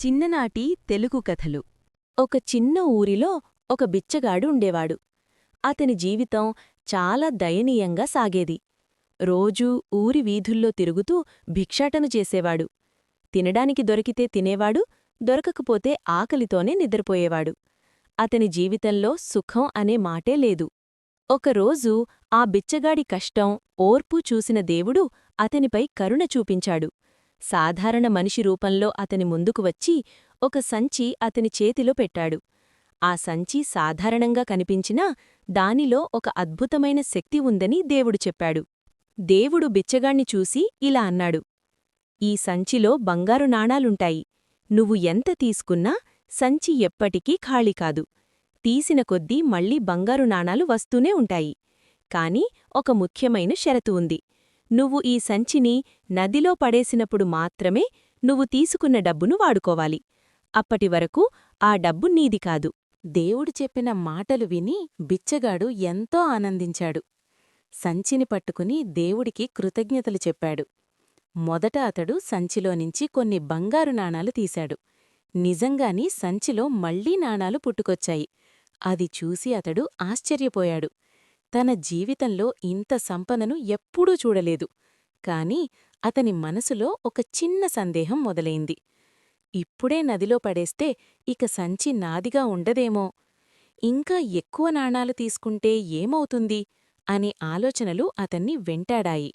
చిన్ననాటి తెలుగు కథలు. ఒక చిన్న ఊరిలో ఒక బిచ్చగాడు ఉండేవాడు. అతని జీవితం చాలా దయనీయంగా సాగేది. రోజూ ఊరి వీధుల్లో తిరుగుతూ భిక్షాటన చేసేవాడు. తినడానికి దొరికితే తినేవాడు, దొరకకపోతే ఆకలితోనే నిద్రపోయేవాడు. అతని జీవితంలో సుఖం అనే మాటే లేదు. ఒకరోజు ఆ బిచ్చగాడి కష్టం, ఓర్పు చూసిన దేవుడు అతనిపై కరుణ చూపించాడు. సాధారణ మనిషి రూపంలో అతని ముందుకు వచ్చి ఒక సంచి అతని చేతిలో పెట్టాడు. ఆ సంచి సాధారణంగా కనిపించినా దానిలో ఒక అద్భుతమైన శక్తి ఉందని దేవుడు చెప్పాడు. దేవుడు బిచ్చగాణ్ణి చూసి ఇలా అన్నాడు, "ఈ సంచిలో బంగారు నాణాలుంటాయి. నువ్వు ఎంత తీసుకున్నా సంచి ఎప్పటికీ ఖాళీ కాదు. తీసిన కొద్దీ మళ్లీ బంగారు నాణాలు వస్తూనే ఉంటాయి. కాని ఒక ముఖ్యమైన షరతు ఉంది. నువ్వు ఈ సంచిని నదిలో పడేసినప్పుడు మాత్రమే నువ్వు తీసుకున్న డబ్బును వాడుకోవాలి. అప్పటివరకు ఆ డబ్బు నీది కాదు." దేవుడు చెప్పిన మాటలు విని బిచ్చగాడు ఎంతో ఆనందించాడు. సంచిని పట్టుకుని దేవుడికి కృతజ్ఞతలు చెప్పాడు. మొదట అతడు సంచిలోనించి కొన్ని బంగారు నాణాలు తీశాడు. నిజంగాని సంచిలో మళ్లీ నాణాలు పుట్టుకొచ్చాయి. అది చూసి అతడు ఆశ్చర్యపోయాడు. తన జీవితంలో ఇంత సంపదను ఎప్పుడూ చూడలేదు. కాని అతని మనసులో ఒక చిన్న సందేహం మొదలైంది. ఇప్పుడే నదిలో పడేస్తే ఇక సంచి నాదిగా ఉండదేమో, ఇంకా ఎక్కువ నాణాలు తీసుకుంటే ఏమవుతుంది అనే ఆలోచనలు అతన్ని వెంటాడాయి.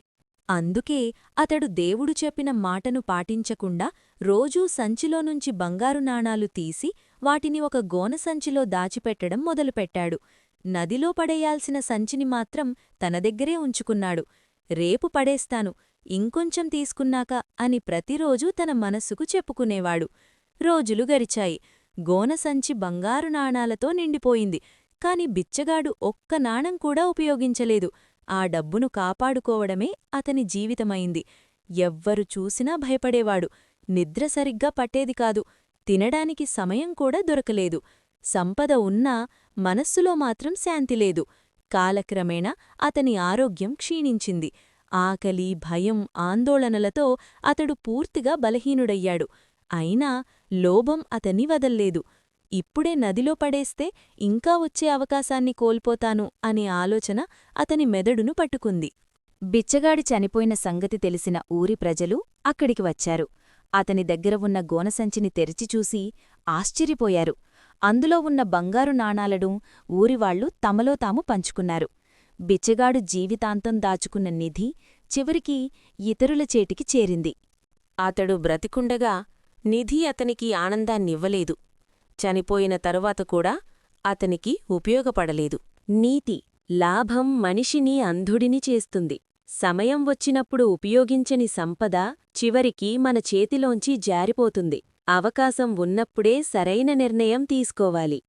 అందుకే అతడు దేవుడు చెప్పిన మాటను పాటించకుండా రోజూ సంచిలోనుంచి బంగారు నాణాలు తీసి వాటిని ఒక గోనసంచిలో దాచిపెట్టడం మొదలుపెట్టాడు. నదిలో పడేయాల్సిన సంచిని మాత్రం తన దగ్గరే ఉంచుకున్నాడు. రేపు పడేస్తాను, ఇంకొంచెం తీసుకున్నాక అని ప్రతిరోజూ తన మనస్సుకు చెప్పుకునేవాడు. రోజులు గరిచాయి. గోనసంచి బంగారు నాణాలతో నిండిపోయింది. కాని బిచ్చగాడు ఒక్క నాణం కూడా ఉపయోగించలేదు. ఆ డబ్బును కాపాడుకోవడమే అతని జీవితమైంది. ఎవ్వరు చూసినా భయపడేవాడు. నిద్ర సరిగ్గా పట్టేది కాదు. తినడానికి సమయం కూడా దొరకలేదు. సంపద ఉన్నా మనస్సులో మాత్రం శాంతిలేదు. కాలక్రమేణా అతని ఆరోగ్యం క్షీణించింది. ఆకలి, భయం, ఆందోళనలతో అతడు పూర్తిగా బలహీనుడయ్యాడు. అయినా లోభం అతన్ని వదల్లేదు. ఇప్పుడే నదిలో పడేస్తే ఇంకా వచ్చే అవకాశాన్ని కోల్పోతాను అనే ఆలోచన అతని మెదడును పట్టుకుంది. బిచ్చగాడి చనిపోయిన సంగతి తెలిసిన ఊరి ప్రజలు అక్కడికి వచ్చారు. అతని దగ్గర ఉన్న గోనసంచిని తెరిచిచూసి ఆశ్చర్యపోయారు. అందులో ఉన్న బంగారు నాణాలను ఊరివాళ్లు తమలో తాము పంచుకున్నారు. బిచ్చగాడు జీవితాంతం దాచుకున్న నిధి చివరికి ఇతరుల చేటికి చేరింది. అతడు బ్రతికుండగా నిధి అతనికి ఆనందాన్నివ్వలేదు. చనిపోయిన తరువాత కూడా అతనికి ఉపయోగపడలేదు. నీతి: లాభం మనిషిని అంధుడిని చేస్తుంది. సమయం వచ్చినప్పుడు ఉపయోగించని సంపద చివరికి మన చేతిలోంచి జారిపోతుంది. అవకాశం ఉన్నప్పుడే సరైన నిర్ణయం తీసుకోవాలి.